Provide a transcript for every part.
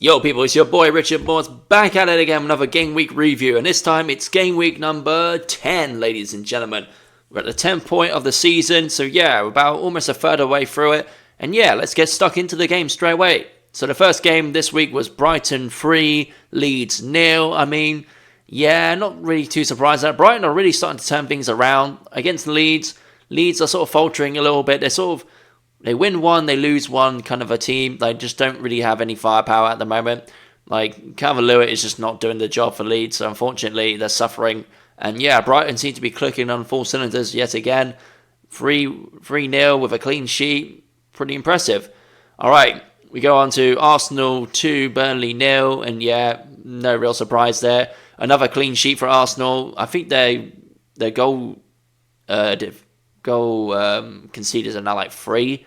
Yo people, it's your boy Richard Morse back at it again with another Game Week review, and this time it's Game Week number 10, ladies and gentlemen. We're at the 10th point of the season, so yeah, we're about almost a third of the way through it, and yeah, let's get stuck into the game straight away. So the first game this week was Brighton 3, Leeds 0. I mean, yeah, not really too surprised that Brighton are really starting to turn things around against Leeds. Leeds are sort of faltering a little bit. They win one, they lose one, kind of a team. They just don't really have any firepower at the moment. Like, Calvert-Lewin is just not doing the job for Leeds, so unfortunately they're suffering. And yeah, Brighton seem to be clicking on full cylinders yet again. 3-0 with a clean sheet. Pretty impressive. Alright, we go on to Arsenal 2, Burnley 0. And yeah, no real surprise there. Another clean sheet for Arsenal. I think their goal conceded are now like 3.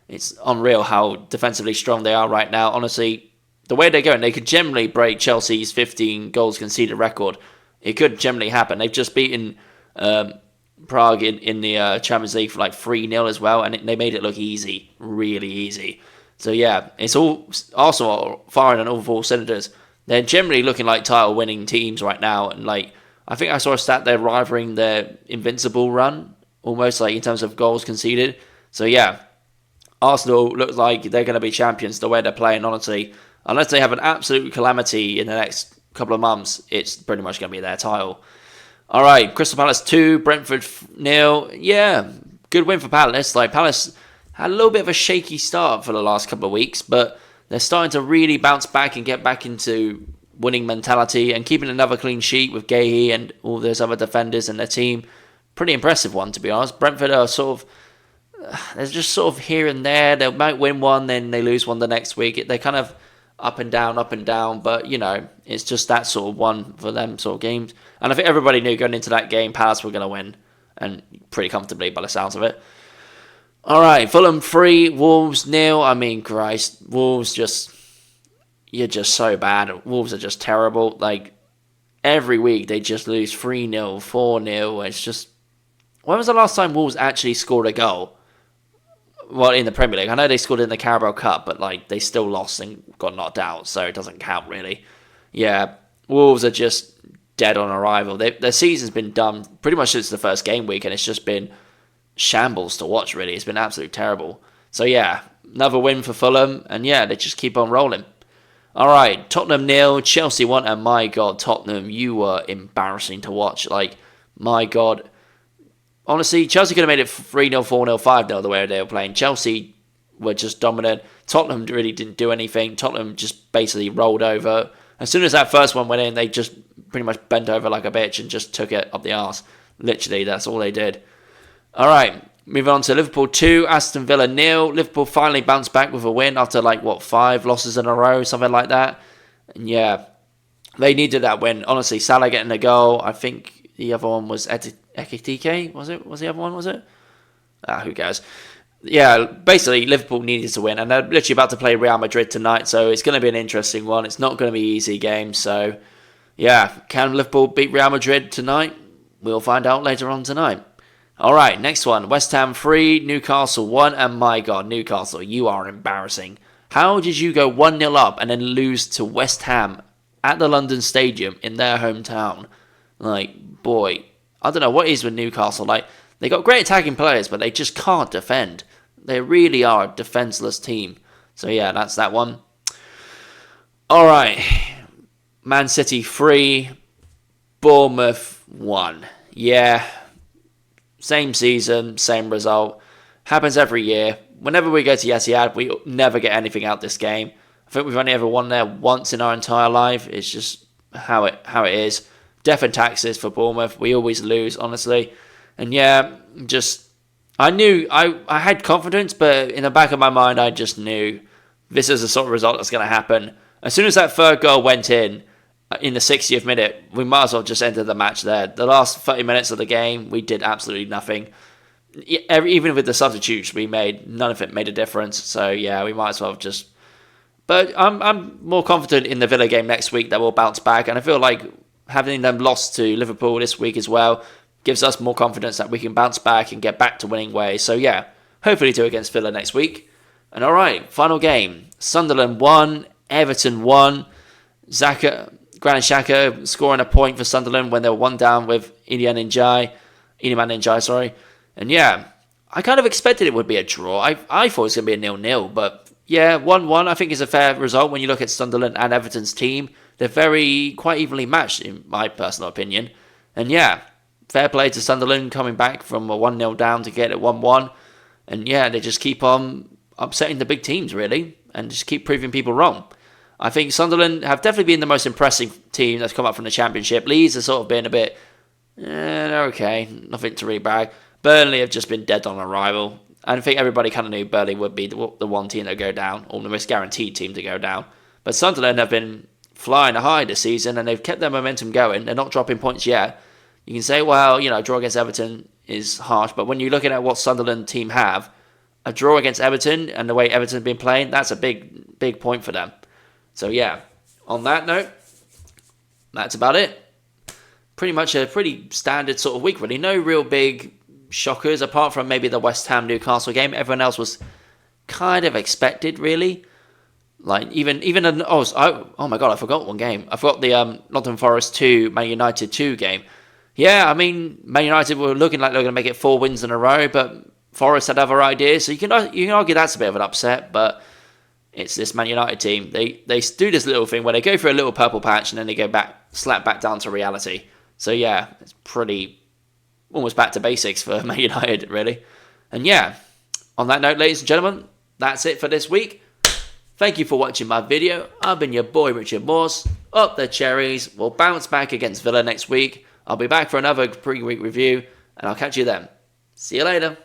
It's unreal how defensively strong they are right now. Honestly, the way they're going, they could generally break Chelsea's 15 goals conceded record. It could generally happen. They've just beaten Prague in the Champions League for like 3-0 as well, and they made it look easy, really easy. So yeah, it's all Arsenal firing on all 4 cylinders. They're generally looking like title-winning teams right now, and like I think I saw a stat they're rivaling their invincible run, almost like in terms of goals conceded. So yeah, Arsenal looks like they're going to be champions the way they're playing, honestly. Unless they have an absolute calamity in the next couple of months, it's pretty much going to be their title. Alright, Crystal Palace 2, Brentford 0. Yeah, good win for Palace. Like, Palace had a little bit of a shaky start for the last couple of weeks, but they're starting to really bounce back and get back into winning mentality and keeping another clean sheet with Gahey and all those other defenders in their team. Pretty impressive one, to be honest. Brentford are they're just sort of here and there. They might win one, then they lose one the next week. They're kind of up and down. But, you know, it's just that sort of one for them sort of games. And I think everybody knew going into that game, Palace were going to win. And pretty comfortably by the sounds of it. All right, Fulham 3, Wolves 0. I mean, Christ, Wolves you're just so bad. Wolves are just terrible. Like, every week they just lose 3-0, 4-0. It's just, when was the last time Wolves actually scored a goal? Well, in the Premier League. I know they scored in the Carabao Cup, but like they still lost and got knocked out, so it doesn't count really. Yeah, Wolves are just dead on arrival. Their season's been done pretty much since the first game week, and it's just been shambles to watch, really. It's been absolutely terrible. So yeah, another win for Fulham, and yeah, they just keep on rolling. Alright, Tottenham 0, Chelsea 1, and my God, Tottenham, you were embarrassing to watch. Like, my God. Honestly, Chelsea could have made it 3-0, 4-0, 5-0 the way they were playing. Chelsea were just dominant. Tottenham really didn't do anything. Tottenham just basically rolled over. As soon as that first one went in, they just pretty much bent over like a bitch and just took it up the arse. Literally, that's all they did. Alright, moving on to Liverpool 2, Aston Villa 0. Liverpool finally bounced back with a win after 5 losses in a row, something like that. And yeah, they needed that win. Honestly, Salah getting a goal. I think the other one was Ekitike, was it? Was the other one, was it? Who cares? Yeah, basically, Liverpool needed to win, and they're literally about to play Real Madrid tonight, so it's going to be an interesting one. It's not going to be an easy game, so yeah, can Liverpool beat Real Madrid tonight? We'll find out later on tonight. Alright, next one. West Ham 3, Newcastle 1, and my God, Newcastle, you are embarrassing. How did you go 1-0 up and then lose to West Ham at the London Stadium in their hometown? Like, boy, I don't know what is with Newcastle. Like, they got great attacking players, but they just can't defend. They really are a defenseless team. So yeah, that's that one. Alright, Man City 3, Bournemouth 1. Yeah, same season, same result. Happens every year. Whenever we go to Etihad, we never get anything out this game. I think we've only ever won there once in our entire life. It's just how it is. Death and taxes for Bournemouth. We always lose, honestly. And yeah, I knew, I had confidence, but in the back of my mind, I just knew this is the sort of result that's going to happen. As soon as that third goal went in the 60th minute, we might as well just ended the match there. The last 30 minutes of the game, we did absolutely nothing. Even with the substitutes we made, none of it made a difference. So yeah, we might as well just... But I'm more confident in the Villa game next week that we'll bounce back, and I feel like having them lost to Liverpool this week as well gives us more confidence that we can bounce back and get back to winning ways. So yeah, hopefully do against Villa next week. And alright, final game. Sunderland 1, Everton won. Granit Xhaka scoring a point for Sunderland when they were 1 down with Iliman Ndiaye, sorry. And yeah, I kind of expected it would be a draw. I thought it was going to be a 0-0, but yeah, 1-1 I think is a fair result when you look at Sunderland and Everton's team. They're quite evenly matched in my personal opinion. And yeah, fair play to Sunderland coming back from a 1-0 down to get it 1-1. And yeah, they just keep on upsetting the big teams really and just keep proving people wrong. I think Sunderland have definitely been the most impressive team that's come up from the Championship. Leeds has sort of been a bit, okay, nothing to really brag. Burnley have just been dead on arrival. And I think everybody kind of knew Burnley would be the one team that would go down, or the most guaranteed team to go down. But Sunderland have been flying high this season, and they've kept their momentum going. They're not dropping points yet. You can say, well, draw against Everton is harsh, but when you're looking at what Sunderland team have, a draw against Everton and the way Everton have been playing, that's a big point for them. So yeah, on that note, that's about it. Pretty much a pretty standard sort of week, really. No real big shockers, apart from maybe the West Ham Newcastle game. Everyone else was kind of expected, really. Like oh my god, I forgot one game. I forgot the Nottingham Forest 2, Man United 2 game. Yeah, I mean, Man United were looking like they were going to make it 4 wins in a row, but Forest had other ideas, so you can argue that's a bit of an upset, but it's this Man United team. They do this little thing where they go for a little purple patch and then they go slap back down to reality. So yeah, it's pretty almost back to basics for Man United, really. And yeah, on that note, ladies and gentlemen, that's it for this week. Thank you for watching my video. I've been your boy, Richard Morse. Up the cherries. We'll bounce back against Villa next week. I'll be back for another pre-week review, and I'll catch you then. See you later.